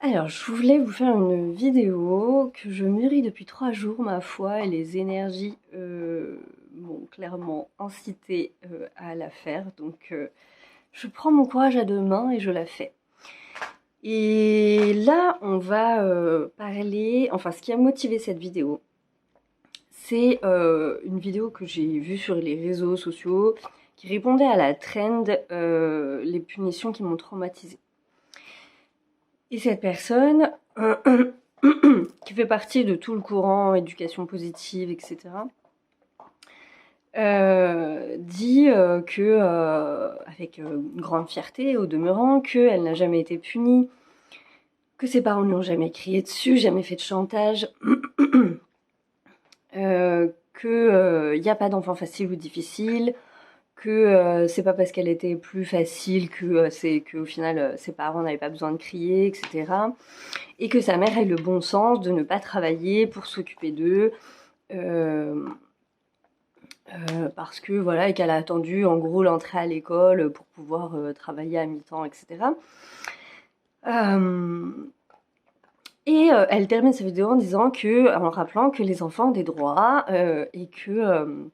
Alors, je voulais vous faire une vidéo que je mûris depuis 3 jours, ma foi, et les énergies m'ont clairement incité à la faire. Donc, je prends mon courage à 2 mains et je la fais. Et là, on va parler... Enfin, ce qui a motivé cette vidéo, c'est une vidéo que j'ai vue sur les réseaux sociaux qui répondait à la trend les punitions qui m'ont traumatisée. Et cette personne, qui fait partie de tout le courant éducation positive, etc., dit avec une grande fierté au demeurant, qu'elle n'a jamais été punie, que ses parents ne lui ont jamais crié dessus, jamais fait de chantage, qu'il n'y a pas d'enfant facile ou difficile, que c'est pas parce qu'elle était plus facile que c'est qu'au final ses parents n'avaient pas besoin de crier, etc. Et que sa mère ait le bon sens de ne pas travailler pour s'occuper d'eux, parce que voilà, et qu'elle a attendu en gros l'entrée à l'école pour pouvoir travailler à mi-temps, etc. Elle termine sa vidéo en rappelant que les enfants ont des droits et que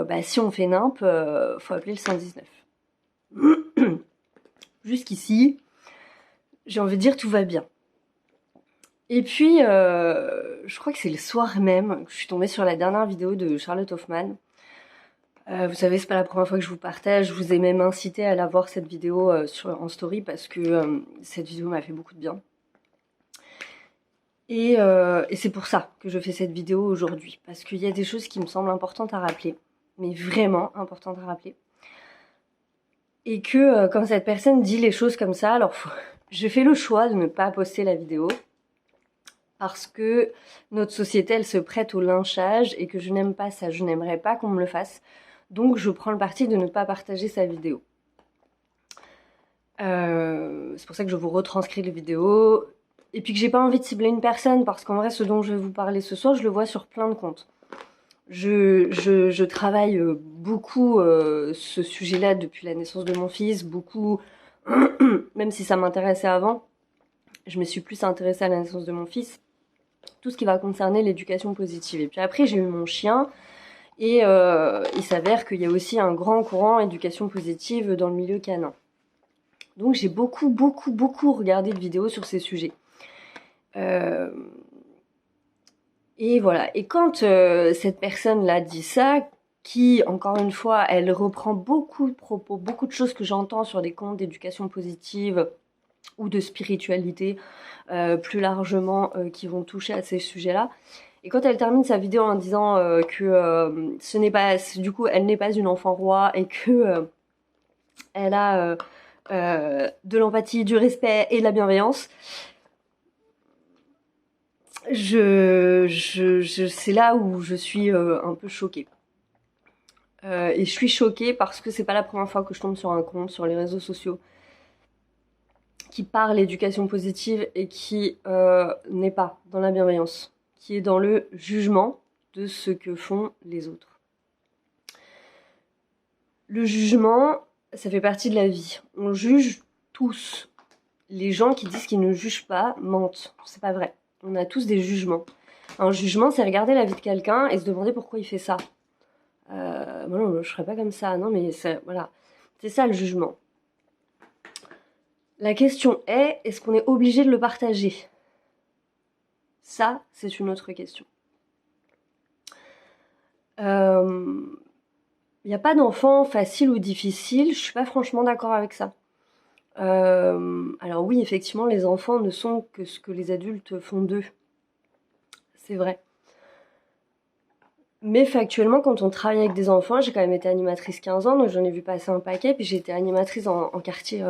bah, si on fait nimp, faut appeler le 119. Jusqu'ici, j'ai envie de dire tout va bien. Et puis, je crois que c'est le soir même que je suis tombée sur la dernière vidéo de Charlotte Hoffman. Vous savez, c'est pas la première fois que je vous partage. Je vous ai même incité à la voir cette vidéo en story parce que cette vidéo m'a fait beaucoup de bien. Et c'est pour ça que je fais cette vidéo aujourd'hui. Parce qu'il y a des choses qui me semblent importantes à rappeler. Mais vraiment importantes à rappeler. Et que quand cette personne dit les choses comme ça, alors je fais le choix de ne pas poster la vidéo. Parce que notre société, elle se prête au lynchage et que je n'aime pas ça. Je n'aimerais pas qu'on me le fasse. Donc je prends le parti de ne pas partager sa vidéo. C'est pour ça que je vous retranscris les vidéos. Et puis que j'ai pas envie de cibler une personne, parce qu'en vrai, ce dont je vais vous parler ce soir, je le vois sur plein de comptes. Je travaille beaucoup ce sujet-là depuis la naissance de mon fils, beaucoup, même si ça m'intéressait avant, je me suis plus intéressée à la naissance de mon fils, tout ce qui va concerner l'éducation positive. Et puis après, j'ai eu mon chien, et il s'avère qu'il y a aussi un grand courant éducation positive dans le milieu canin. Donc j'ai beaucoup regardé de vidéos sur ces sujets. Et voilà. Et quand cette personne-là dit ça, qui, encore une fois, elle reprend beaucoup de propos, beaucoup de choses que j'entends sur des comptes d'éducation positive ou de spiritualité, plus largement, qui vont toucher à ces sujets-là. Et quand elle termine sa vidéo en disant que ce n'est pas, du coup, elle n'est pas une enfant roi et que elle a de l'empathie, du respect et de la bienveillance, c'est là où je suis un peu choquée. Et je suis choquée parce que c'est pas la première fois que je tombe sur un compte sur les réseaux sociaux qui parle d'éducation positive et qui n'est pas dans la bienveillance, qui est dans le jugement de ce que font les autres. Le jugement, ça fait partie de la vie. On juge tous. Les gens qui disent qu'ils ne jugent pas mentent. C'est pas vrai. On a tous des jugements. Un jugement, c'est regarder la vie de quelqu'un et se demander pourquoi il fait ça. Non, je ferais pas comme ça. Non, mais voilà. C'est ça le jugement. La question est, est-ce qu'on est obligé de le partager? Ça, c'est une autre question. Il n'y a pas d'enfant facile ou difficile, je suis pas franchement d'accord avec ça. Alors oui, effectivement, les enfants ne sont que ce que les adultes font d'eux. C'est vrai. Mais factuellement, quand on travaille avec des enfants, j'ai quand même été animatrice 15 ans, donc j'en ai vu passer un paquet, puis j'ai été animatrice en quartier.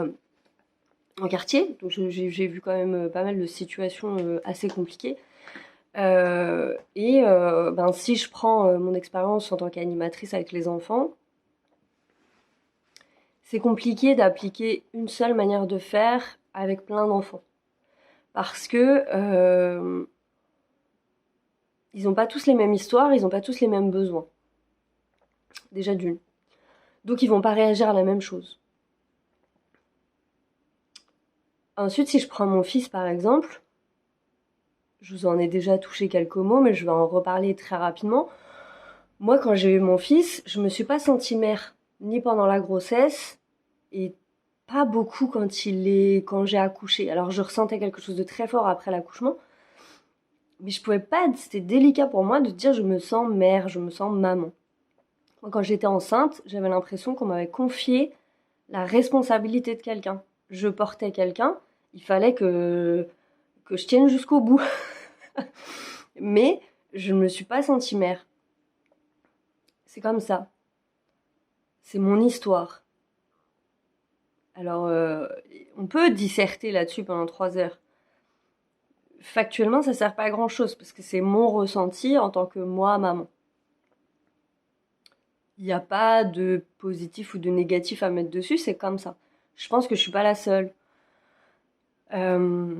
Donc j'ai vu quand même pas mal de situations assez compliquées. Si je prends mon expérience en tant qu'animatrice avec les enfants, c'est compliqué d'appliquer une seule manière de faire avec plein d'enfants. Parce que ils n'ont pas tous les mêmes histoires, ils n'ont pas tous les mêmes besoins. Déjà d'une. Donc ils vont pas réagir à la même chose. Ensuite, si je prends mon fils par exemple, je vous en ai déjà touché quelques mots, mais je vais en reparler très rapidement. Moi, quand j'ai eu mon fils, je me suis pas sentie mère, ni pendant la grossesse, et pas beaucoup quand j'ai accouché. Alors, je ressentais quelque chose de très fort après l'accouchement, mais je pouvais pas, c'était délicat pour moi de dire je me sens mère, je me sens maman. Moi, quand j'étais enceinte, j'avais l'impression qu'on m'avait confié la responsabilité de quelqu'un. Je portais quelqu'un, il fallait que je tienne jusqu'au bout. Mais je ne me suis pas sentie mère. C'est comme ça. C'est mon histoire. Alors, on peut disserter là-dessus pendant 3 heures. Factuellement, ça sert pas à grand-chose parce que c'est mon ressenti en tant que moi, maman. Il n'y a pas de positif ou de négatif à mettre dessus, c'est comme ça. Je pense que je suis pas la seule. Euh,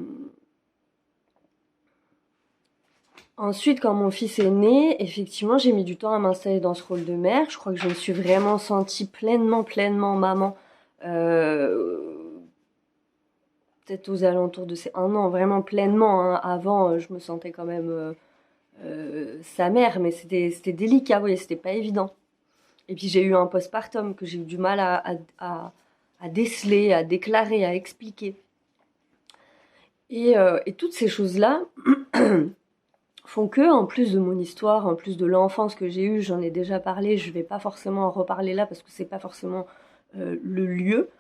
Ensuite, quand mon fils est né, effectivement, j'ai mis du temps à m'installer dans ce rôle de mère. Je crois que je me suis vraiment sentie pleinement maman. Euh, Peut-être aux alentours de ces 1 an, vraiment pleinement, hein. Avant, je me sentais quand même sa mère, mais c'était délicat, oui, c'était pas évident. Et puis j'ai eu un postpartum que j'ai eu du mal à déceler, à déclarer, à expliquer. Et toutes ces choses-là font que, en plus de mon histoire, en plus de l'enfance que j'ai eue, j'en ai déjà parlé, je vais pas forcément en reparler là parce que c'est pas forcément le lieu.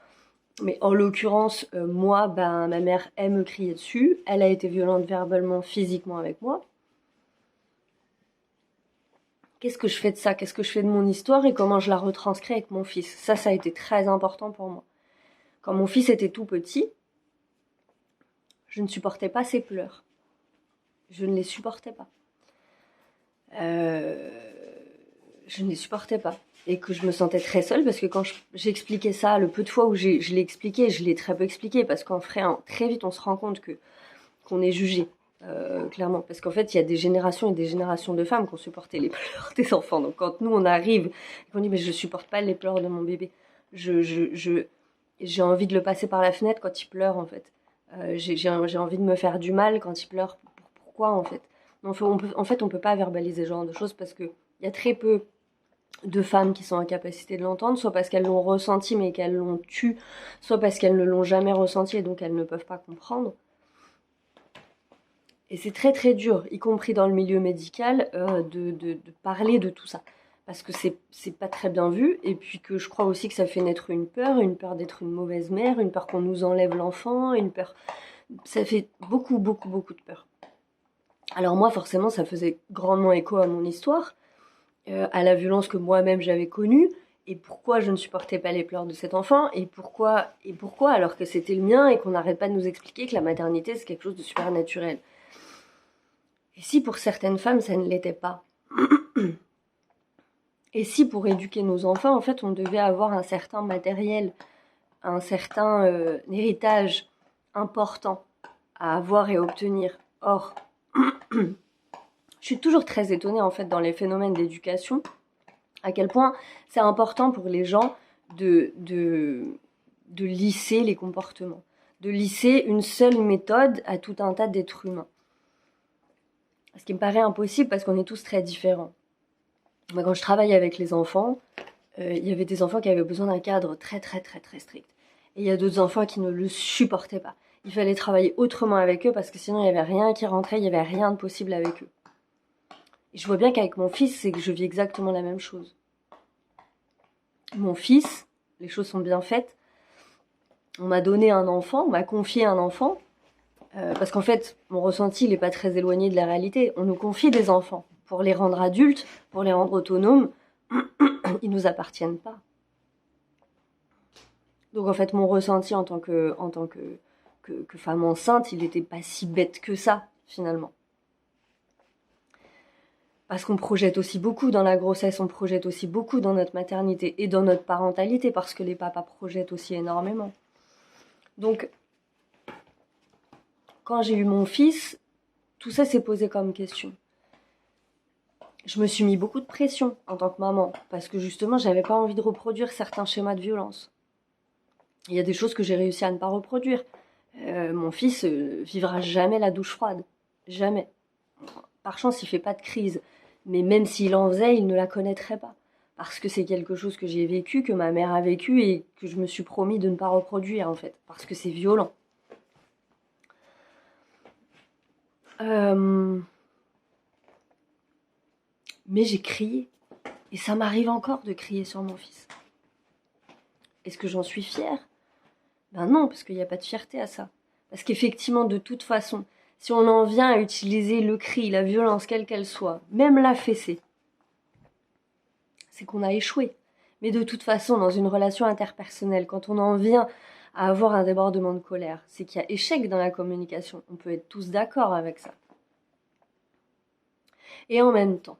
Mais en l'occurrence, moi, ben, ma mère, elle me criait dessus. Elle a été violente verbalement, physiquement avec moi. Qu'est-ce que je fais de ça? Qu'est-ce que je fais de mon histoire et comment je la retranscris avec mon fils? Ça a été très important pour moi. Quand mon fils était tout petit, je ne supportais pas ses pleurs. Je ne les supportais pas. Euh, je ne les supportais pas. Et que je me sentais très seule parce que quand j'expliquais ça, le peu de fois où je l'ai expliqué, je l'ai très peu expliqué parce qu'en vrai, très vite, on se rend compte qu'on est jugé. Clairement, parce qu'en fait, il y a des générations et des générations de femmes qui ont supporté les pleurs des enfants. Donc, quand nous on arrive et qu'on dit mais je supporte pas les pleurs de mon bébé, j'ai envie de le passer par la fenêtre quand il pleure en fait. J'ai envie de me faire du mal quand il pleure. Pourquoi en fait? On peut pas verbaliser ce genre de choses parce que il y a très peu de femmes qui sont en capacité de l'entendre, soit parce qu'elles l'ont ressenti mais qu'elles l'ont tu, soit parce qu'elles ne l'ont jamais ressenti et donc elles ne peuvent pas comprendre. Et c'est très très dur, y compris dans le milieu médical, de parler de tout ça. Parce que c'est pas très bien vu, et puis que je crois aussi que ça fait naître une peur d'être une mauvaise mère, une peur qu'on nous enlève l'enfant, une peur. Ça fait beaucoup de peur. Alors moi, forcément, ça faisait grandement écho à mon histoire, à la violence que moi-même j'avais connue, et pourquoi je ne supportais pas les pleurs de cet enfant, et pourquoi alors que c'était le mien, et qu'on n'arrête pas de nous expliquer que la maternité c'est quelque chose de super naturel. Et si pour certaines femmes ça ne l'était pas? Et si pour éduquer nos enfants, en fait, on devait avoir un certain matériel, un certain héritage important à avoir et obtenir? Or, je suis toujours très étonnée en fait dans les phénomènes d'éducation, à quel point c'est important pour les gens de lisser les comportements, de lisser une seule méthode à tout un tas d'êtres humains. Ce qui me paraît impossible parce qu'on est tous très différents. Moi, quand je travaillais avec les enfants, il y avait des enfants qui avaient besoin d'un cadre très strict. Et il y a d'autres enfants qui ne le supportaient pas. Il fallait travailler autrement avec eux parce que sinon il n'y avait rien qui rentrait, il n'y avait rien de possible avec eux. Et je vois bien qu'avec mon fils, c'est que je vis exactement la même chose. Mon fils, les choses sont bien faites. On m'a donné un enfant, on m'a confié un enfant, parce qu'en fait, mon ressenti, il n'est pas très éloigné de la réalité. On nous confie des enfants pour les rendre adultes, pour les rendre autonomes. Ils nous appartiennent pas. Donc en fait, mon ressenti en tant que femme enceinte, il n'était pas si bête que ça, finalement. Parce qu'on projette aussi beaucoup dans la grossesse, on projette aussi beaucoup dans notre maternité et dans notre parentalité, parce que les papas projettent aussi énormément. Donc, quand j'ai eu mon fils, tout ça s'est posé comme question. Je me suis mis beaucoup de pression en tant que maman, parce que justement, j'avais pas envie de reproduire certains schémas de violence. Il y a des choses que j'ai réussi à ne pas reproduire. Mon fils vivra jamais la douche froide. Jamais. Par chance, il fait pas de crise. Mais même s'il en faisait, il ne la connaîtrait pas. Parce que c'est quelque chose que j'ai vécu, que ma mère a vécu et que je me suis promis de ne pas reproduire en fait. Parce que c'est violent. Mais j'ai crié. Et ça m'arrive encore de crier sur mon fils. Est-ce que j'en suis fière? Ben non, parce qu'il n'y a pas de fierté à ça. Parce qu'effectivement, de toute façon, si on en vient à utiliser le cri, la violence, quelle qu'elle soit, même la fessée, c'est qu'on a échoué. Mais de toute façon, dans une relation interpersonnelle, quand on en vient à avoir un débordement de colère, c'est qu'il y a échec dans la communication. On peut être tous d'accord avec ça. Et en même temps,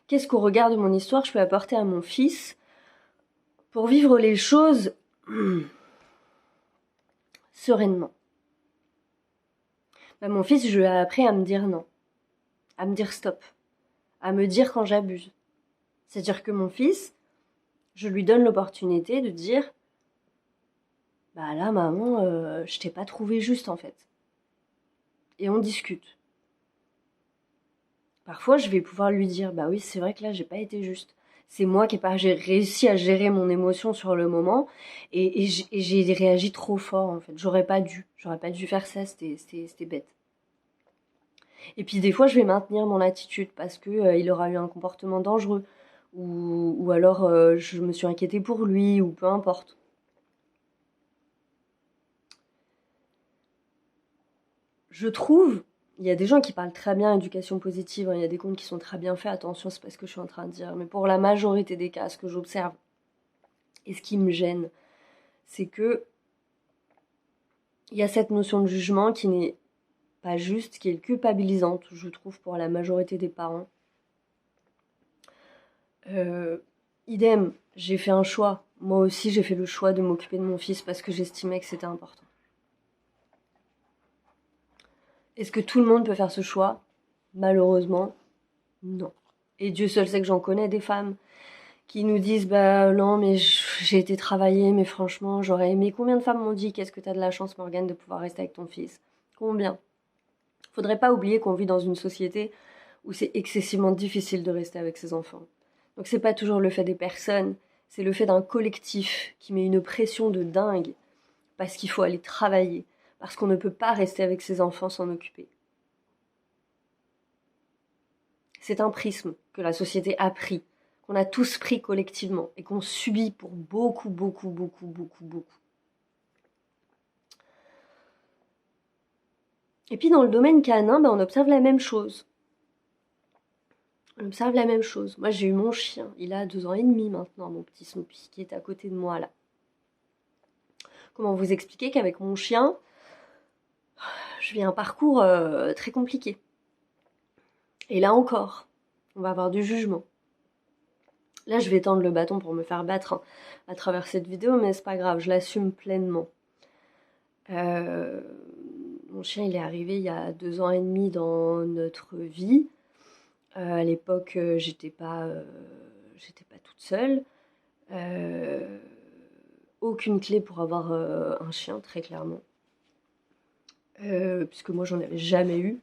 qu'est-ce qu'au regard de mon histoire, je peux apporter à mon fils pour vivre les choses sereinement? Ben, mon fils, je lui ai appris à me dire non, à me dire stop, à me dire quand j'abuse. C'est-à-dire que mon fils, je lui donne l'opportunité de dire bah là maman, je t'ai pas trouvé juste en fait. Et on discute. Parfois je vais pouvoir lui dire bah oui c'est vrai que là j'ai pas été juste. C'est moi qui n'ai pas réussi à gérer mon émotion sur le moment et j'ai réagi trop fort en fait. J'aurais pas dû faire ça, c'était bête. Et puis des fois je vais maintenir mon attitude parce que il aura eu un comportement dangereux ou alors je me suis inquiétée pour lui ou peu importe. Je trouve, il y a des gens qui parlent très bien éducation positive, hein, il y a des comptes qui sont très bien faits, attention, c'est pas ce que je suis en train de dire, mais pour la majorité des cas, ce que j'observe et ce qui me gêne, c'est que il y a cette notion de jugement qui n'est pas juste, qui est culpabilisante, je trouve, pour la majorité des parents. Idem, j'ai fait un choix. Moi aussi, j'ai fait le choix de m'occuper de mon fils parce que j'estimais que c'était important. Est-ce que tout le monde peut faire ce choix? Malheureusement, non. Et Dieu seul sait que j'en connais des femmes qui nous disent bah non mais j'ai été travailler mais franchement j'aurais aimé. Combien de femmes m'ont dit qu'est-ce que t'as de la chance Morgane de pouvoir rester avec ton fils? Combien? Faudrait pas oublier qu'on vit dans une société où c'est excessivement difficile de rester avec ses enfants. Donc c'est pas toujours le fait des personnes, c'est le fait d'un collectif qui met une pression de dingue parce qu'il faut aller travailler, parce qu'on ne peut pas rester avec ses enfants s'en occuper. C'est un prisme que la société a pris, qu'on a tous pris collectivement et qu'on subit pour beaucoup. Et puis dans le domaine canin, on observe la même chose. Moi j'ai eu mon chien, il a 2 ans et demi maintenant, mon petit Snoopy, qui est à côté de moi là. Comment vous expliquer qu'avec mon chien, je vis un parcours très compliqué. Et là encore, on va avoir du jugement. Là, je vais tendre le bâton pour me faire battre à travers cette vidéo, mais c'est pas grave, je l'assume pleinement. Mon chien, il est arrivé il y a 2 ans et demi dans notre vie. À l'époque, j'étais pas toute seule. Aucune clé pour avoir un chien, très clairement. Puisque moi, j'en avais jamais eu.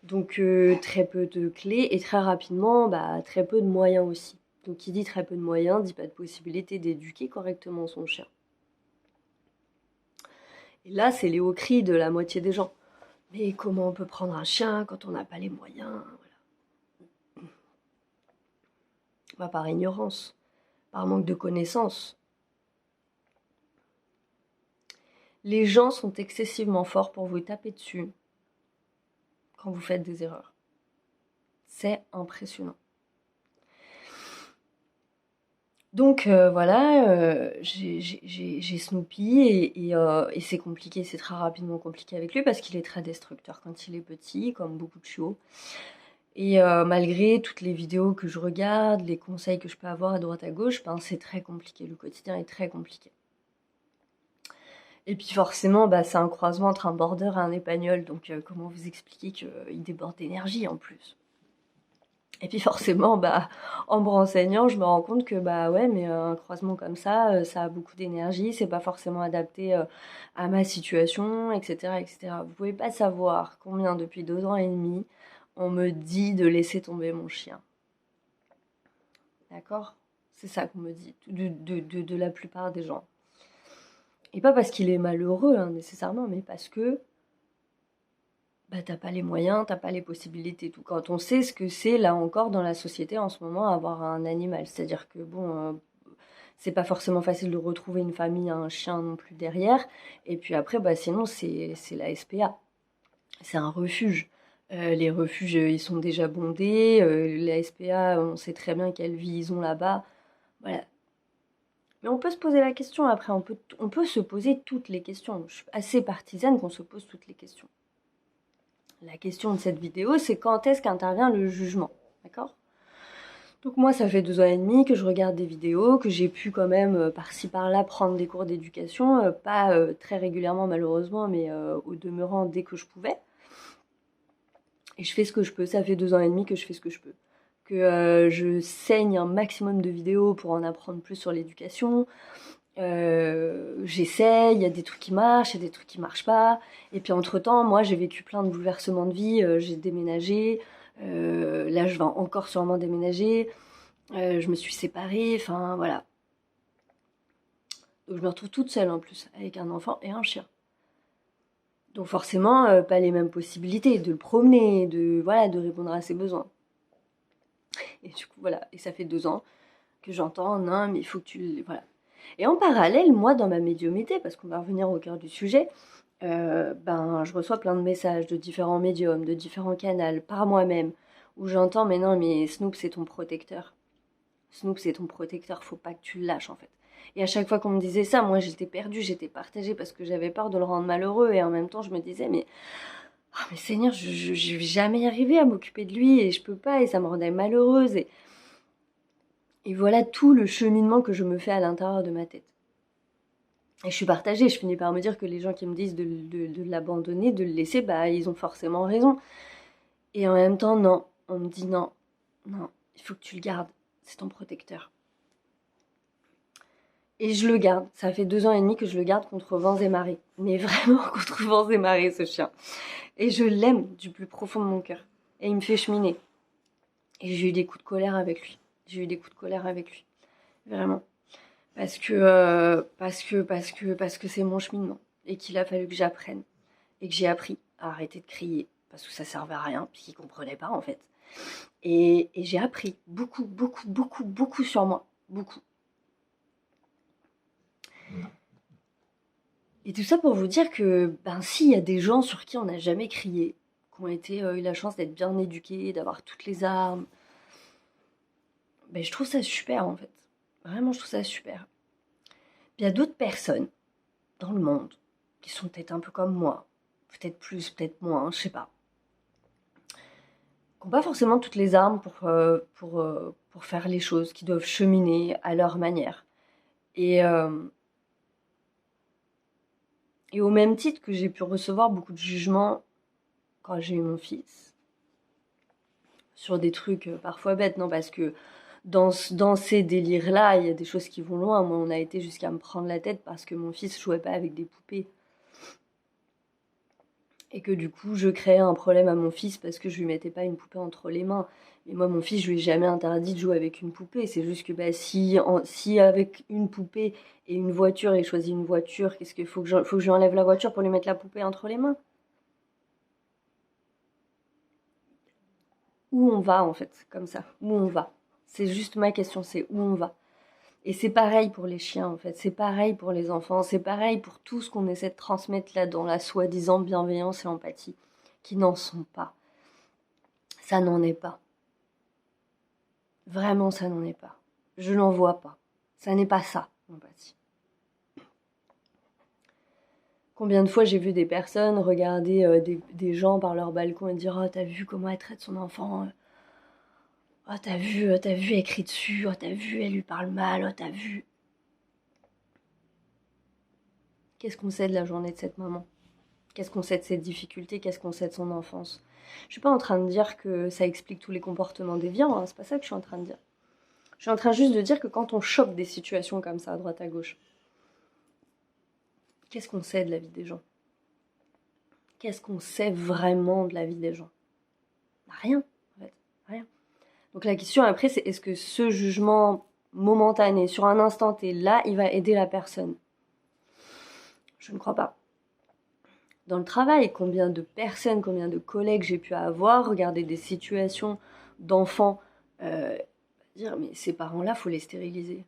Donc, très peu de clés et très rapidement, très peu de moyens aussi. Donc, qui dit très peu de moyens, dit pas de possibilité d'éduquer correctement son chien. Et là, c'est les hauts cris de la moitié des gens. Mais comment on peut prendre un chien quand on n'a pas les moyens? Voilà. Par ignorance, par manque de connaissances. Les gens sont excessivement forts pour vous taper dessus quand vous faites des erreurs. C'est impressionnant. Donc voilà, j'ai Snoopy et c'est compliqué, c'est très rapidement compliqué avec lui parce qu'il est très destructeur quand il est petit, comme beaucoup de chiots. Et malgré toutes les vidéos que je regarde, les conseils que je peux avoir à droite à gauche, c'est très compliqué, le quotidien est très compliqué. Et puis forcément, c'est un croisement entre un border et un épagnol, donc comment vous expliquer qu'il déborde d'énergie en plus? Et puis forcément, bah, en me renseignant, je me rends compte que bah ouais, mais un croisement comme ça a beaucoup d'énergie, c'est pas forcément adapté à ma situation, etc., etc. Vous pouvez pas savoir combien depuis 2 ans et demi on me dit de laisser tomber mon chien. D'accord? C'est ça qu'on me dit, de la plupart des gens. Et pas parce qu'il est malheureux, hein, nécessairement, mais parce que bah, t'as pas les moyens, t'as pas les possibilités, tout. Quand on sait ce que c'est, là encore, dans la société en ce moment, avoir un animal. C'est-à-dire que, bon, c'est pas forcément facile de retrouver une famille, un chien non plus derrière. Et puis après, bah, sinon, c'est la SPA. C'est un refuge. Les refuges, ils sont déjà bondés. La SPA, on sait très bien quelle vie ils ont là-bas. Voilà. Mais on peut se poser la question après, on peut se poser toutes les questions. Je suis assez partisane qu'on se pose toutes les questions. La question de cette vidéo, c'est quand est-ce qu'intervient le jugement, d'accord? Donc moi, ça fait 2 ans et demi que je regarde des vidéos, que j'ai pu quand même par-ci par-là prendre des cours d'éducation, pas très régulièrement malheureusement, mais au demeurant dès que je pouvais. Et je fais ce que je peux, ça fait 2 ans et demi que je fais ce que je peux. Que je saigne un maximum de vidéos pour en apprendre plus sur l'éducation. J'essaye, il y a des trucs qui marchent, il y a des trucs qui marchent pas. Et puis entre-temps, moi j'ai vécu plein de bouleversements de vie, j'ai déménagé, là je vais encore sûrement déménager, je me suis séparée, enfin voilà. Donc je me retrouve toute seule en plus, avec un enfant et un chien. Donc forcément, pas les mêmes possibilités de le promener, voilà, de répondre à ses besoins. Et du coup voilà, et ça fait 2 ans que j'entends, non mais il faut que voilà. Et en parallèle, moi dans ma médiumnité, parce qu'on va revenir au cœur du sujet, ben, je reçois plein de messages de différents médiums, de différents canaux, par moi-même, où j'entends, mais non, mais Snoop, c'est ton protecteur. Snoop, c'est ton protecteur, faut pas que tu le lâches, en fait. Et à chaque fois qu'on me disait ça, moi, j'étais perdue, j'étais partagée, parce que j'avais peur de le rendre malheureux, et en même temps, je me disais, mais, oh, mais Seigneur, je vais jamais y arriver à m'occuper de lui, et je peux pas, et ça me rendait malheureuse, et voilà tout le cheminement que je me fais à l'intérieur de ma tête. Et je suis partagée, je finis par me dire que les gens qui me disent de l'abandonner, de le laisser, bah ils ont forcément raison. Et en même temps, non, on me dit non, non, il faut que tu le gardes, c'est ton protecteur. Et je le garde, ça fait 2 ans et demi que je le garde contre vents et marées. Mais vraiment contre vents et marées, ce chien. Et je l'aime du plus profond de mon cœur. Et il me fait cheminer. Et j'ai eu des coups de colère avec lui. J'ai eu des coups de colère avec lui. Vraiment. Parce que c'est mon cheminement. Et qu'il a fallu que j'apprenne. Et que j'ai appris à arrêter de crier. Parce que ça servait à rien, puisqu'il comprenait pas en fait. Et j'ai appris beaucoup, beaucoup, beaucoup, beaucoup sur moi. Beaucoup. Et tout ça pour vous dire que, ben, s'il y a des gens sur qui on n'a jamais crié, qui ont eu la chance d'être bien éduqués, d'avoir toutes les armes, ben, je trouve ça super en fait. Vraiment, je trouve ça super. Il y a d'autres personnes dans le monde qui sont peut-être un peu comme moi, peut-être plus, peut-être moins, je sais pas, qui n'ont pas forcément toutes les armes pour faire les choses, qui doivent cheminer à leur manière. Et, euh, et au même titre que j'ai pu recevoir beaucoup de jugements quand j'ai eu mon fils, sur des trucs parfois bêtes, non, parce que dans ces délires-là, il y a des choses qui vont loin. Moi, on a été jusqu'à me prendre la tête parce que mon fils jouait pas avec des poupées. Et que du coup, je créais un problème à mon fils parce que je lui mettais pas une poupée entre les mains. Et moi, mon fils, je lui ai jamais interdit de jouer avec une poupée. C'est juste que bah, si avec une poupée et une voiture, il choisit une voiture, qu'est-ce qu'il faut que je lui enlève la voiture pour lui mettre la poupée entre les mains? Où on va en fait, comme ça? Où on va? C'est juste ma question, c'est où on va? Et c'est pareil pour les chiens en fait, c'est pareil pour les enfants, c'est pareil pour tout ce qu'on essaie de transmettre là dans la soi-disant bienveillance et empathie, qui n'en sont pas. Ça n'en est pas. Vraiment, ça n'en est pas. Je n'en vois pas. Ça n'est pas ça, l'empathie. Combien de fois j'ai vu des personnes regarder des gens par leur balcon et dire « Oh, t'as vu comment elle traite son enfant? Oh, t'as vu, elle crie dessus. Oh, t'as vu, elle lui parle mal. Oh, t'as vu. » Qu'est-ce qu'on sait de la journée de cette maman? Qu'est-ce qu'on sait de ses difficultés? Qu'est-ce qu'on sait de son enfance? Je suis pas en train de dire que ça explique tous les comportements déviants, hein, c'est pas ça que je suis en train de dire. Je suis en train juste de dire que quand on chope des situations comme ça, à droite à gauche, qu'est-ce qu'on sait de la vie des gens? Qu'est-ce qu'on sait vraiment de la vie des gens? Rien, en fait, rien. Donc la question après, c'est est-ce que ce jugement momentané, sur un instant T, là, il va aider la personne? Je ne crois pas. Dans le travail, combien de personnes, combien de collègues j'ai pu avoir, regarder des situations d'enfants, dire mais ces parents-là, faut les stériliser.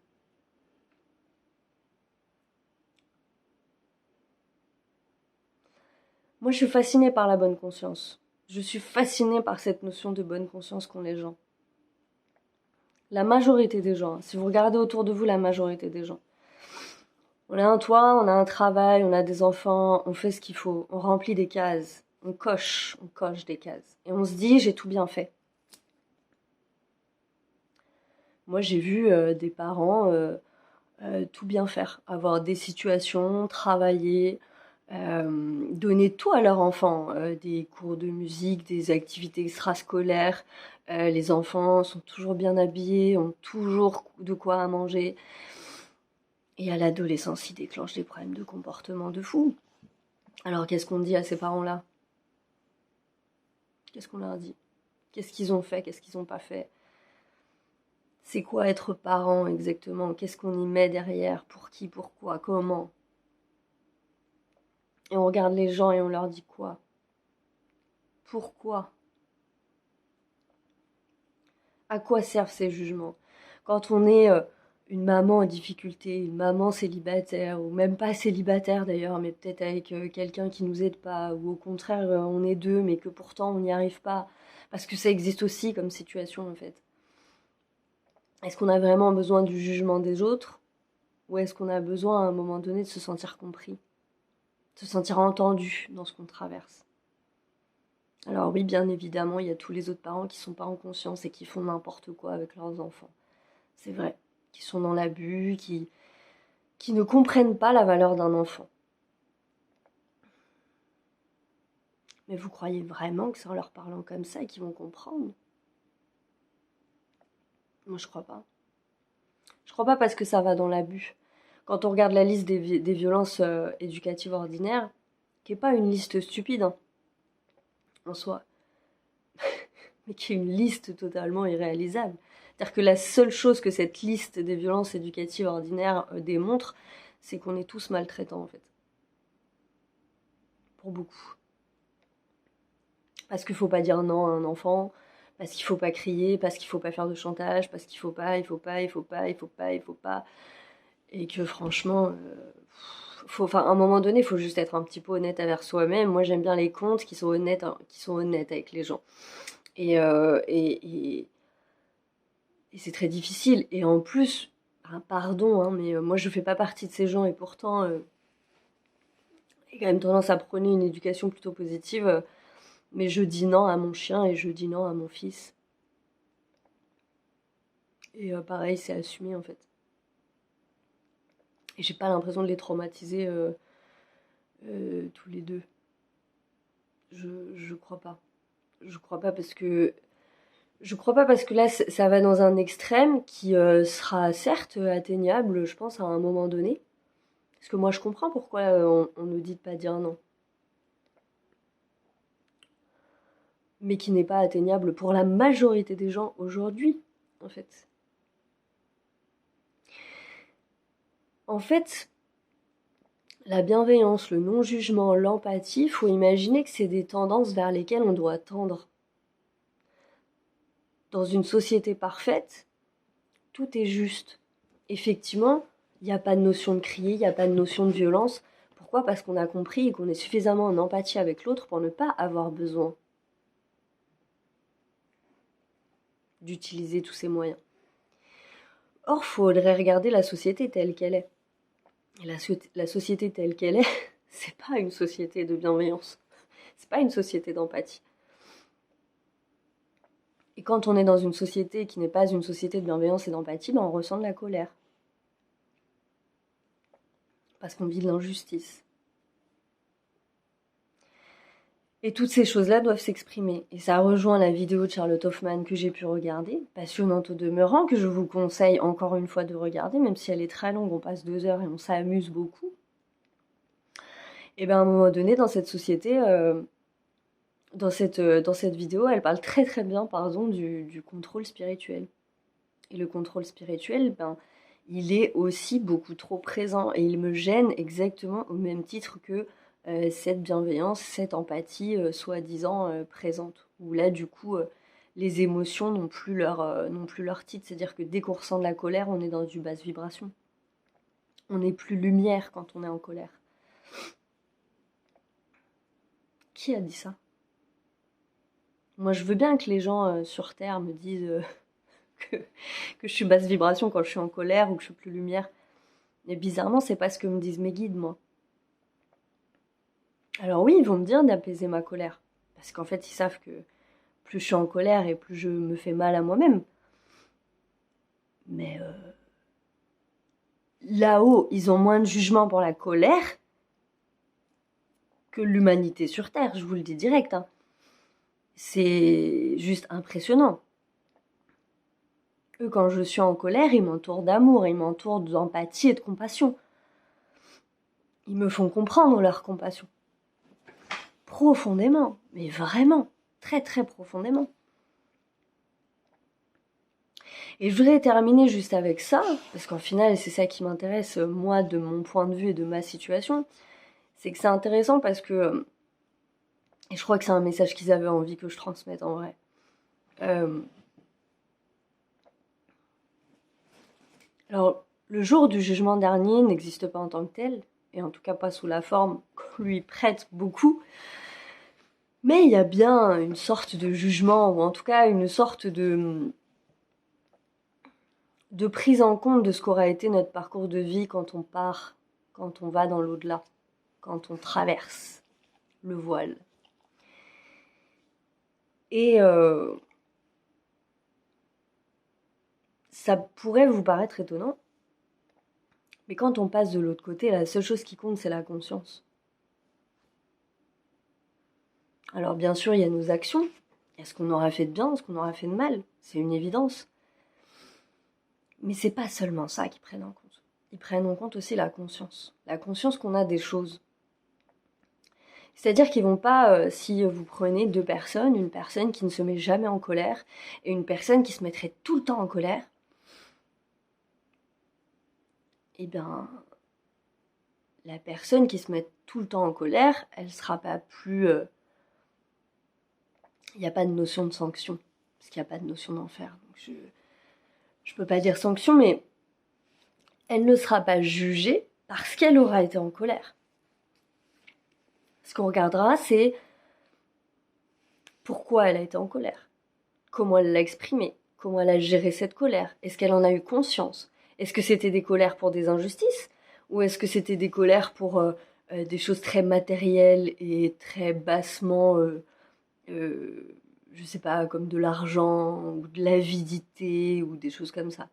Moi, je suis fascinée par la bonne conscience. Je suis fascinée par cette notion de bonne conscience qu'ont les gens. La majorité des gens, si vous regardez autour de vous, la majorité des gens. On a un toit, on a un travail, on a des enfants, on fait ce qu'il faut, on remplit des cases, on coche des cases. Et on se dit, j'ai tout bien fait. Moi, j'ai vu des parents tout bien faire, avoir des situations, travailler, donner tout à leurs enfants, des cours de musique, des activités extrascolaires. Les enfants sont toujours bien habillés, ont toujours de quoi à manger. Et à l'adolescence, ils déclenchent des problèmes de comportement de fou. Alors qu'est-ce qu'on dit à ces parents-là? Qu'est-ce qu'on leur dit? Qu'est-ce qu'ils ont fait? Qu'est-ce qu'ils n'ont pas fait? C'est quoi être parent exactement? Qu'est-ce qu'on y met derrière? Pour qui? Pourquoi? Comment? Et on regarde les gens et on leur dit quoi? Pourquoi? À quoi servent ces jugements? Quand on est une maman en difficulté, une maman célibataire, ou même pas célibataire d'ailleurs, mais peut-être avec quelqu'un qui nous aide pas, ou au contraire on est deux mais que pourtant on n'y arrive pas, parce que ça existe aussi comme situation en fait. Est-ce qu'on a vraiment besoin du jugement des autres, ou est-ce qu'on a besoin à un moment donné de se sentir compris, de se sentir entendu dans ce qu'on traverse? Alors oui, bien évidemment, il y a tous les autres parents qui sont pas en conscience et qui font n'importe quoi avec leurs enfants. C'est vrai, qui sont dans l'abus, qui ne comprennent pas la valeur d'un enfant. Mais vous croyez vraiment que c'est en leur parlant comme ça qu'ils vont comprendre? Moi, je crois pas. Je crois pas parce que ça va dans l'abus. Quand on regarde la liste des violences éducatives ordinaires, qui est pas une liste stupide, hein, en soi, mais qui est une liste totalement irréalisable. C'est-à-dire que la seule chose que cette liste des violences éducatives ordinaires démontre, c'est qu'on est tous maltraitants, en fait. Pour beaucoup. Parce qu'il faut pas dire non à un enfant, parce qu'il faut pas crier, parce qu'il faut pas faire de chantage, parce qu'il faut pas, il faut pas, il faut pas, il faut pas, il faut pas. Et que franchement, à un moment donné, il faut juste être un petit peu honnête envers soi-même. Moi, j'aime bien les contes qui sont honnêtes, hein, qui sont honnêtes avec les gens. Et c'est très difficile. Et en plus, pardon, hein, mais moi je fais pas partie de ces gens et pourtant j'ai quand même tendance à prôner une éducation plutôt positive. Mais je dis non à mon chien et je dis non à mon fils. Et pareil, c'est assumé en fait. Et j'ai pas l'impression de les traumatiser tous les deux. Je crois pas. Je crois pas parce que là, ça va dans un extrême qui sera certes atteignable, je pense, à un moment donné. Parce que moi, je comprends pourquoi on nous dit de pas dire non. Mais qui n'est pas atteignable pour la majorité des gens aujourd'hui, en fait. En fait, la bienveillance, le non-jugement, l'empathie, faut imaginer que c'est des tendances vers lesquelles on doit tendre. Dans une société parfaite, tout est juste. Effectivement, il n'y a pas de notion de crier, il n'y a pas de notion de violence. Pourquoi? Parce qu'on a compris et qu'on est suffisamment en empathie avec l'autre pour ne pas avoir besoin d'utiliser tous ces moyens. Or, faudrait regarder la société telle qu'elle est. Et la société telle qu'elle est, c'est pas une société de bienveillance. C'est pas une société d'empathie. Et quand on est dans une société qui n'est pas une société de bienveillance et d'empathie, ben on ressent de la colère. Parce qu'on vit de l'injustice. Et toutes ces choses-là doivent s'exprimer. Et ça rejoint la vidéo de Charlotte Hoffman que j'ai pu regarder, passionnante au demeurant, que je vous conseille encore une fois de regarder, même si elle est très longue, on passe 2 heures et on s'amuse beaucoup. Et bien à un moment donné, dans cette société, dans cette vidéo, elle parle très très bien, pardon, du contrôle spirituel. Et le contrôle spirituel, ben, il est aussi beaucoup trop présent et il me gêne exactement au même titre que cette bienveillance, cette empathie soi-disant présente. Où là, du coup, les émotions n'ont plus leur titre. C'est-à-dire que dès qu'on ressent de la colère, on est dans du basse vibration. On n'est plus lumière quand on est en colère. Qui a dit ça? Moi, je veux bien que les gens sur Terre me disent que je suis basse vibration quand je suis en colère ou que je suis plus lumière. Mais bizarrement, c'est pas ce que me disent mes guides, moi. Alors oui, ils vont me dire d'apaiser ma colère. Parce qu'en fait, ils savent que plus je suis en colère et plus je me fais mal à moi-même. Mais là-haut, ils ont moins de jugement pour la colère que l'humanité sur Terre, je vous le dis direct. Hein. C'est juste impressionnant. Eux, quand je suis en colère, ils m'entourent d'amour, ils m'entourent d'empathie et de compassion. Ils me font comprendre leur compassion. Profondément, mais vraiment, très très profondément. Et je voudrais terminer juste avec ça, parce qu'en final, c'est ça qui m'intéresse, moi, de mon point de vue et de ma situation. C'est que c'est intéressant parce que, et je crois que c'est un message qu'ils avaient envie que je transmette en vrai. Alors, le jour du jugement dernier n'existe pas en tant que tel, et en tout cas pas sous la forme qu'on lui prête beaucoup. Mais il y a bien une sorte de jugement, ou en tout cas une sorte de prise en compte de ce qu'aura été notre parcours de vie quand on part, quand on va dans l'au-delà, quand on traverse le voile. Et ça pourrait vous paraître étonnant, mais quand on passe de l'autre côté, la seule chose qui compte, c'est la conscience. Alors bien sûr, il y a nos actions, il y a ce qu'on aura fait de bien, ce qu'on aura fait de mal, c'est une évidence. Mais c'est pas seulement ça qu'ils prennent en compte. Ils prennent en compte aussi la conscience qu'on a des choses. C'est-à-dire qu'ils vont pas, si vous prenez 2 personnes, une personne qui ne se met jamais en colère et une personne qui se mettrait tout le temps en colère, eh bien, la personne qui se met tout le temps en colère, elle sera pas plus... Il n'y a pas de notion de sanction, parce qu'il n'y a pas de notion d'enfer. Donc je peux pas dire sanction, mais elle ne sera pas jugée parce qu'elle aura été en colère. Ce qu'on regardera, c'est pourquoi elle a été en colère, comment elle l'a exprimée, comment elle a géré cette colère, est-ce qu'elle en a eu conscience, est-ce que c'était des colères pour des injustices, ou est-ce que c'était des colères pour des choses très matérielles et très bassement, je sais pas, comme de l'argent, ou de l'avidité, ou des choses comme ça.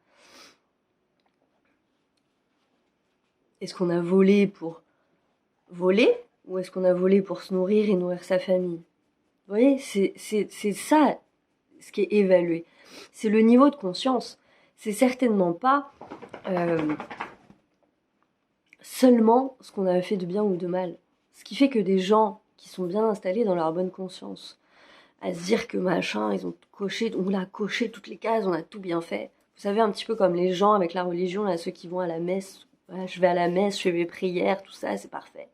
Est-ce qu'on a volé pour voler, ou est-ce qu'on a volé pour se nourrir et nourrir sa famille? Vous voyez, c'est ça ce qui est évalué. C'est le niveau de conscience. C'est certainement pas seulement ce qu'on a fait de bien ou de mal. Ce qui fait que des gens qui sont bien installés dans leur bonne conscience, à se dire que machin, ils ont coché, on l'a coché toutes les cases, on a tout bien fait. Vous savez, un petit peu comme les gens avec la religion, là, ceux qui vont à la messe. Voilà, je vais à la messe, je fais mes prières, tout ça, c'est parfait.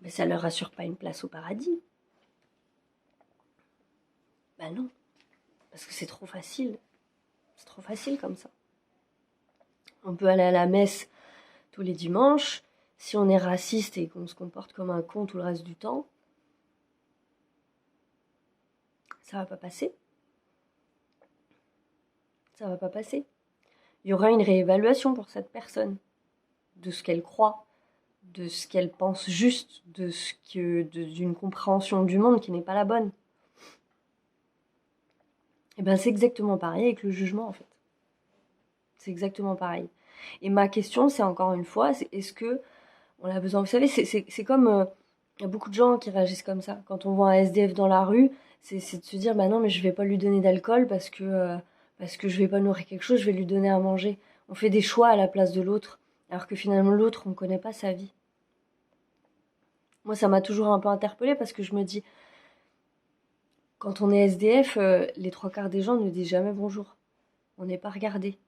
Mais ça leur assure pas une place au paradis. Ben non. Parce que c'est trop facile. C'est trop facile comme ça. On peut aller à la messe tous les dimanches. Si on est raciste et qu'on se comporte comme un con tout le reste du temps, ça va pas passer. Ça va pas passer. Il y aura une réévaluation pour cette personne de ce qu'elle croit, de ce qu'elle pense juste, d'une compréhension du monde qui n'est pas la bonne. Et ben c'est exactement pareil avec le jugement en fait. C'est exactement pareil. Et ma question, c'est encore une fois, c'est est-ce que on a besoin, vous savez, c'est comme Il y a beaucoup de gens qui réagissent comme ça. Quand on voit un SDF dans la rue, c'est de se dire, bah non, mais je vais pas lui donner d'alcool parce que je vais pas nourrir quelque chose, je vais lui donner à manger. On fait des choix à la place de l'autre, alors que finalement l'autre, on connaît pas sa vie. Moi, ça m'a toujours un peu interpellée parce que je me dis, quand on est SDF, les trois quarts des gens ne disent jamais bonjour. On n'est pas regardé.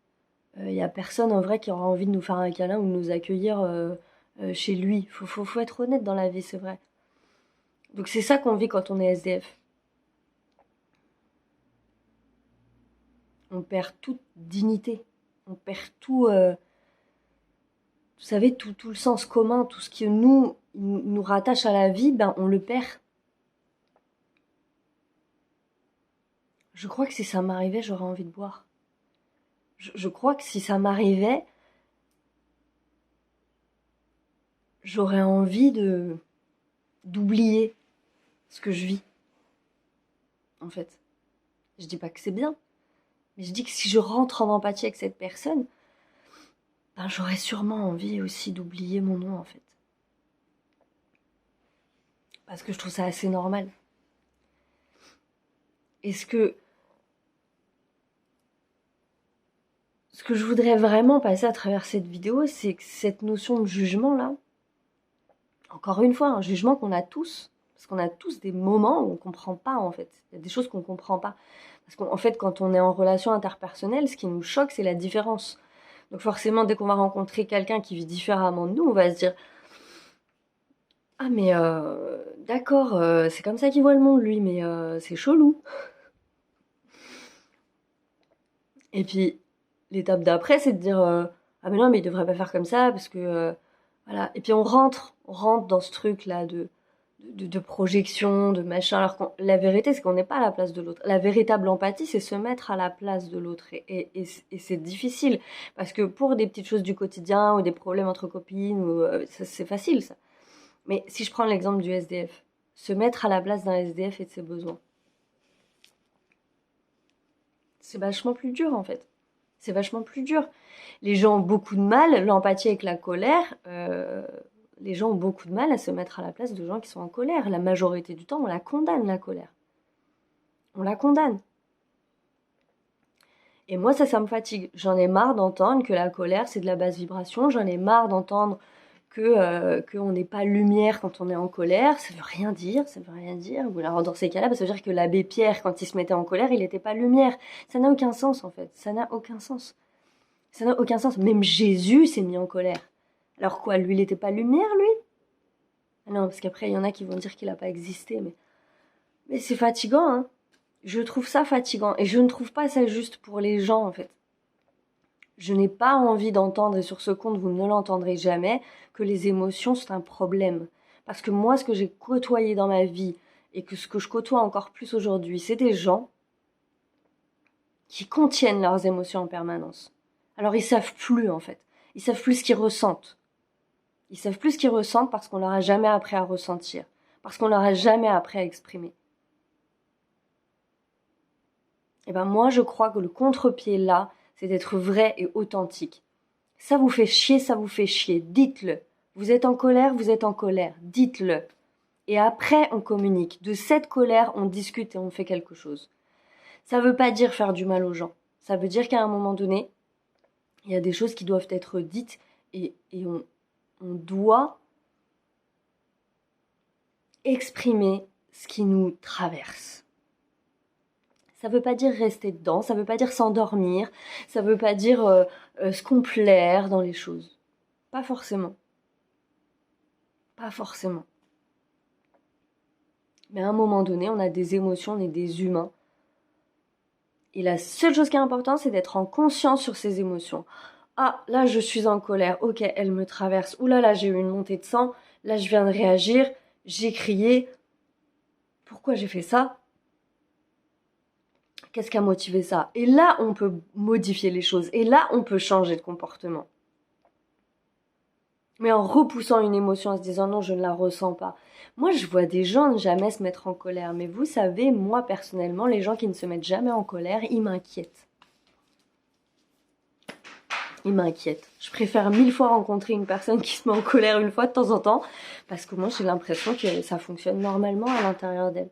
Il y a personne en vrai qui aura envie de nous faire un câlin ou de nous accueillir chez lui. Faut être honnête dans la vie, c'est vrai. Donc c'est ça qu'on vit quand on est SDF. On perd toute dignité. On perd tout, vous savez, tout le sens commun, tout ce qui nous rattache à la vie, ben on le perd. Je crois que si ça m'arrivait, j'aurais envie de boire. Je crois que si ça m'arrivait, j'aurais envie d'oublier ce que je vis. En fait, je dis pas que c'est bien, mais je dis que si je rentre en empathie avec cette personne, ben j'aurais sûrement envie aussi d'oublier mon nom en fait. Parce que je trouve ça assez normal. Et ce que je voudrais vraiment passer à travers cette vidéo, c'est que cette notion de jugement là, encore une fois, un jugement qu'on a tous, parce qu'on a tous des moments où on comprend pas en fait. Il y a des choses qu'on comprend pas. Parce qu'en fait, quand on est en relation interpersonnelle, ce qui nous choque, c'est la différence. Donc forcément, dès qu'on va rencontrer quelqu'un qui vit différemment de nous, on va se dire « Ah mais d'accord, c'est comme ça qu'il voit le monde lui, mais c'est chelou. » Et puis, l'étape d'après, c'est de dire Ah mais non, mais il devrait pas faire comme ça, parce que... voilà. Et puis on rentre dans ce truc-là de projection, de machin. Alors que la vérité, c'est qu'on n'est pas à la place de l'autre. La véritable empathie, c'est se mettre à la place de l'autre. Et c'est difficile. Parce que pour des petites choses du quotidien ou des problèmes entre copines, c'est facile ça. Mais si je prends l'exemple du SDF, se mettre à la place d'un SDF et de ses besoins, c'est vachement plus dur en fait. C'est vachement plus dur. Les gens ont beaucoup de mal, l'empathie avec la colère, les gens ont beaucoup de mal à se mettre à la place de gens qui sont en colère. La majorité du temps, on la condamne, la colère. On la condamne. Et moi, ça me fatigue. J'en ai marre d'entendre que la colère, c'est de la basse vibration. J'en ai marre d'entendre qu'on n'est pas lumière quand on est en colère. Ça veut rien dire, ça veut rien dire. Ou alors, dans ces cas-là, ça veut dire que l'abbé Pierre, quand il se mettait en colère, il n'était pas lumière. Ça n'a aucun sens, en fait. Ça n'a aucun sens. Ça n'a aucun sens. Même Jésus s'est mis en colère. Alors quoi, lui, il n'était pas lumière, lui? Ah non, parce qu'après, il y en a qui vont dire qu'il n'a pas existé, mais c'est fatigant, hein. Je trouve ça fatigant. Et je ne trouve pas ça juste pour les gens, en fait. Je n'ai pas envie d'entendre, et sur ce compte, vous ne l'entendrez jamais, que les émotions sont un problème. Parce que moi, ce que j'ai côtoyé dans ma vie, et que ce que je côtoie encore plus aujourd'hui, c'est des gens qui contiennent leurs émotions en permanence. Alors ils savent plus, en fait. Ils savent plus ce qu'ils ressentent. Ils savent plus ce qu'ils ressentent parce qu'on leur a jamais appris à ressentir. Parce qu'on leur a jamais appris à exprimer. Et ben moi, je crois que le contre-pied là, c'est d'être vrai et authentique. Ça vous fait chier, dites-le. Vous êtes en colère, dites-le. Et après, on communique. De cette colère, on discute et on fait quelque chose. Ça veut pas dire faire du mal aux gens. Ça veut dire qu'à un moment donné, il y a des choses qui doivent être dites et on doit exprimer ce qui nous traverse. Ça veut pas dire rester dedans, ça veut pas dire s'endormir, ça veut pas dire se complaire dans les choses. Pas forcément. Pas forcément. Mais à un moment donné, on a des émotions, on est des humains. Et la seule chose qui est importante, c'est d'être en conscience sur ces émotions. Ah, là, je suis en colère. Ok, elle me traverse. Ouh là, j'ai eu une montée de sang. Là, je viens de réagir. J'ai crié. Pourquoi j'ai fait ça? Qu'est-ce qui a motivé ça? Et là, on peut modifier les choses. Et là, on peut changer de comportement. Mais en repoussant une émotion, en se disant non, je ne la ressens pas. Moi, je vois des gens ne jamais se mettre en colère. Mais vous savez, moi, personnellement, les gens qui ne se mettent jamais en colère, ils m'inquiètent. il m'inquiète. Je préfère 1000 fois rencontrer une personne qui se met en colère une fois de temps en temps, parce que moi j'ai l'impression que ça fonctionne normalement à l'intérieur d'elle.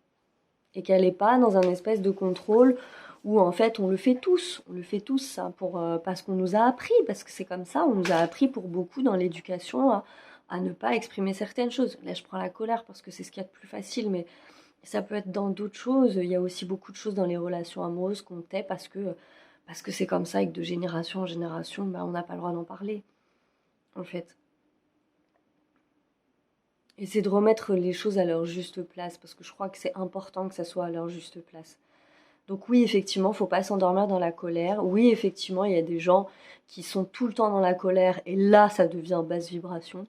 Et qu'elle n'est pas dans un espèce de contrôle où en fait on le fait tous ça, parce qu'on nous a appris, parce que c'est comme ça, on nous a appris pour beaucoup dans l'éducation à ne pas exprimer certaines choses. Là je prends la colère parce que c'est ce qu'il y a de plus facile, mais ça peut être dans d'autres choses. Il y a aussi beaucoup de choses dans les relations amoureuses qu'on tait parce que c'est comme ça et que de génération en génération, bah, on n'a pas le droit d'en parler, en fait. Et c'est de remettre les choses à leur juste place, parce que je crois que c'est important que ça soit à leur juste place. Donc oui, effectivement, faut pas s'endormir dans la colère. Oui, effectivement, il y a des gens qui sont tout le temps dans la colère, et là, ça devient basse vibration.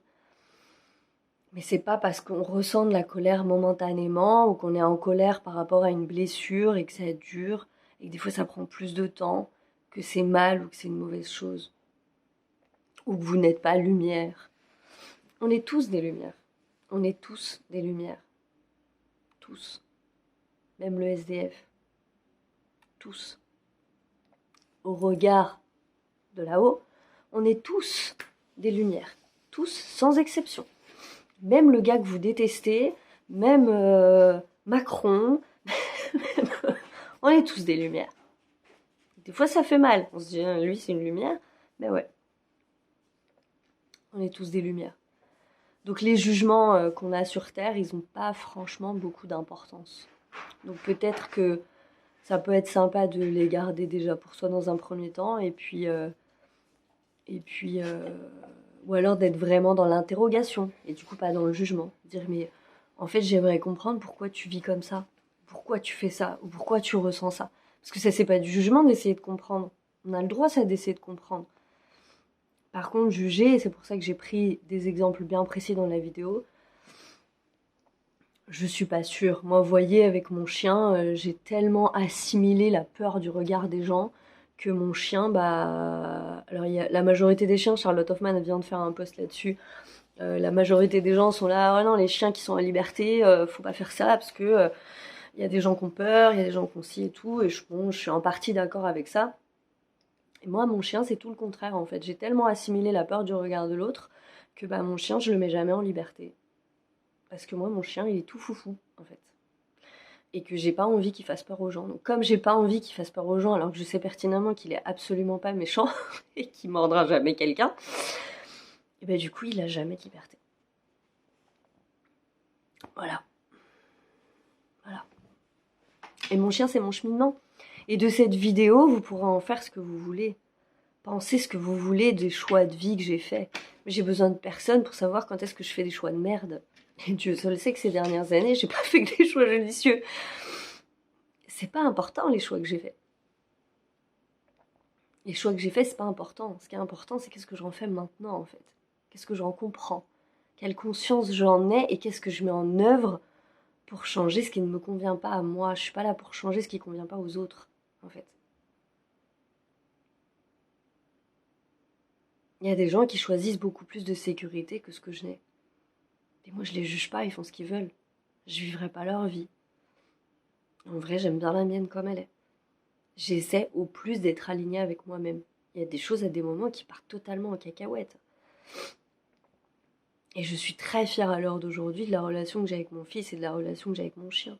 Mais c'est pas parce qu'on ressent de la colère momentanément, ou qu'on est en colère par rapport à une blessure, et que ça dure, et que des fois ça prend plus de temps, que c'est mal ou que c'est une mauvaise chose. Ou que vous n'êtes pas lumière. On est tous des lumières. On est tous des lumières. Tous. Même le SDF. Tous. Au regard de là-haut, on est tous des lumières. Tous, sans exception. Même le gars que vous détestez, même Macron, on est tous des lumières. Des fois ça fait mal, on se dit lui c'est une lumière, mais ouais. On est tous des lumières. Donc les jugements qu'on a sur Terre, ils n'ont pas franchement beaucoup d'importance. Donc peut-être que ça peut être sympa de les garder déjà pour soi dans un premier temps, et puis ou alors d'être vraiment dans l'interrogation, et du coup pas dans le jugement. Dire mais en fait j'aimerais comprendre pourquoi tu vis comme ça, pourquoi tu fais ça, ou pourquoi tu ressens ça. Parce que ça c'est pas du jugement d'essayer de comprendre. On a le droit ça d'essayer de comprendre. Par contre juger, et c'est pour ça que j'ai pris des exemples bien précis dans la vidéo, je suis pas sûre. Moi, vous voyez, avec mon chien, j'ai tellement assimilé la peur du regard des gens que mon chien, bah... Alors, il y a la majorité des chiens, Charlotte Hoffman vient de faire un post là-dessus, la majorité des gens sont là, ouais non, les chiens qui sont en liberté, faut pas faire ça, parce que il y a des gens qui ont peur, il y a des gens qui ont ci et tout, et bon, je suis en partie d'accord avec ça. Et moi, mon chien, c'est tout le contraire, en fait. J'ai tellement assimilé la peur du regard de l'autre que bah, mon chien, je le mets jamais en liberté. Parce que moi, mon chien, il est tout foufou, en fait. Et que j'ai pas envie qu'il fasse peur aux gens. Donc comme j'ai pas envie qu'il fasse peur aux gens, alors que je sais pertinemment qu'il est absolument pas méchant et qu'il mordra jamais quelqu'un, et ben du coup, il a jamais de liberté. Voilà. Voilà. Et mon chien, c'est mon cheminement. Et de cette vidéo, vous pourrez en faire ce que vous voulez. Pensez ce que vous voulez des choix de vie que j'ai faits. Mais j'ai besoin de personne pour savoir quand est-ce que je fais des choix de merde. Et Dieu seul sait que ces dernières années, j'ai pas fait que des choix judicieux. C'est pas important les choix que j'ai faits. Les choix que j'ai faits, c'est pas important. Ce qui est important, c'est qu'est-ce que j'en fais maintenant, en fait. Qu'est-ce que j'en comprends. Quelle conscience j'en ai et qu'est-ce que je mets en œuvre pour changer ce qui ne me convient pas à moi. Je suis pas là pour changer ce qui convient pas aux autres, en fait. Il y a des gens qui choisissent beaucoup plus de sécurité que ce que je n'ai. Et moi, je les juge pas, ils font ce qu'ils veulent. Je vivrai pas leur vie. En vrai, j'aime bien la mienne comme elle est. J'essaie au plus d'être alignée avec moi-même. Il y a des choses à des moments qui partent totalement en cacahuète. Et je suis très fière à l'heure d'aujourd'hui de la relation que j'ai avec mon fils et de la relation que j'ai avec mon chien.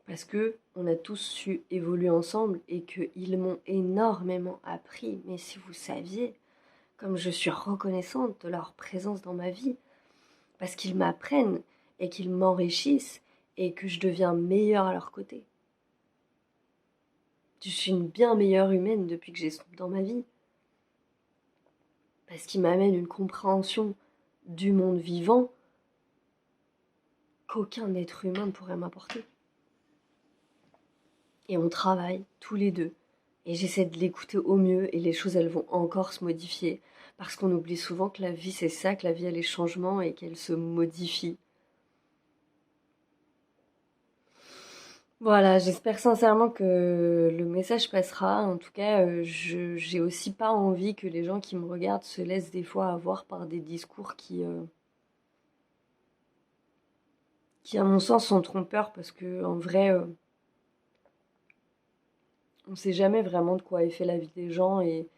Parce que on a tous su évoluer ensemble et qu'ils m'ont énormément appris. Mais si vous saviez, comme je suis reconnaissante de leur présence dans ma vie, parce qu'ils m'apprennent et qu'ils m'enrichissent et que je deviens meilleure à leur côté. Je suis une bien meilleure humaine depuis que j'ai Snoop dans ma vie. Parce qu'ils m'amènent une compréhension du monde vivant qu'aucun être humain ne pourrait m'apporter. Et on travaille tous les deux. Et j'essaie de l'écouter au mieux et les choses, elles vont encore se modifier. Parce qu'on oublie souvent que la vie, c'est ça, que la vie, elle est changement et qu'elle se modifie. Voilà, j'espère sincèrement que le message passera. En tout cas, j'ai aussi pas envie que les gens qui me regardent se laissent des fois avoir par des discours qui à mon sens, sont trompeurs parce que en vrai, on sait jamais vraiment de quoi est fait la vie des gens et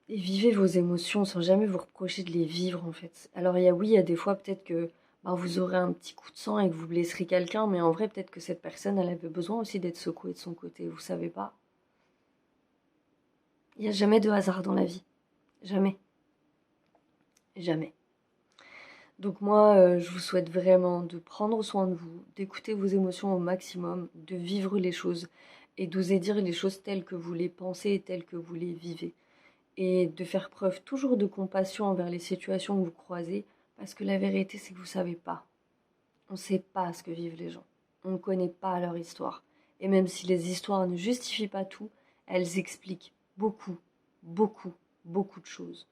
Et vivez vos émotions sans jamais vous reprocher de les vivre en fait. Alors oui, il y a des fois peut-être que vous aurez un petit coup de sang et que vous blesserez quelqu'un, mais en vrai peut-être que cette personne elle avait besoin aussi d'être secouée de son côté, vous savez pas. Il n'y a jamais de hasard dans la vie. Jamais. Jamais. Donc moi, je vous souhaite vraiment de prendre soin de vous, d'écouter vos émotions au maximum, de vivre les choses et d'oser dire les choses telles que vous les pensez et telles que vous les vivez. Et de faire preuve toujours de compassion envers les situations que vous croisez, parce que la vérité, c'est que vous savez pas. On ne sait pas ce que vivent les gens. On ne connaît pas leur histoire. Et même si les histoires ne justifient pas tout, elles expliquent beaucoup, beaucoup, beaucoup de choses.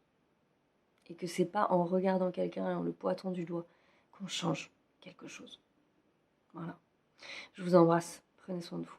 Et que c'est pas en regardant quelqu'un et en le pointant du doigt qu'on change quelque chose. Voilà. Je vous embrasse. Prenez soin de vous.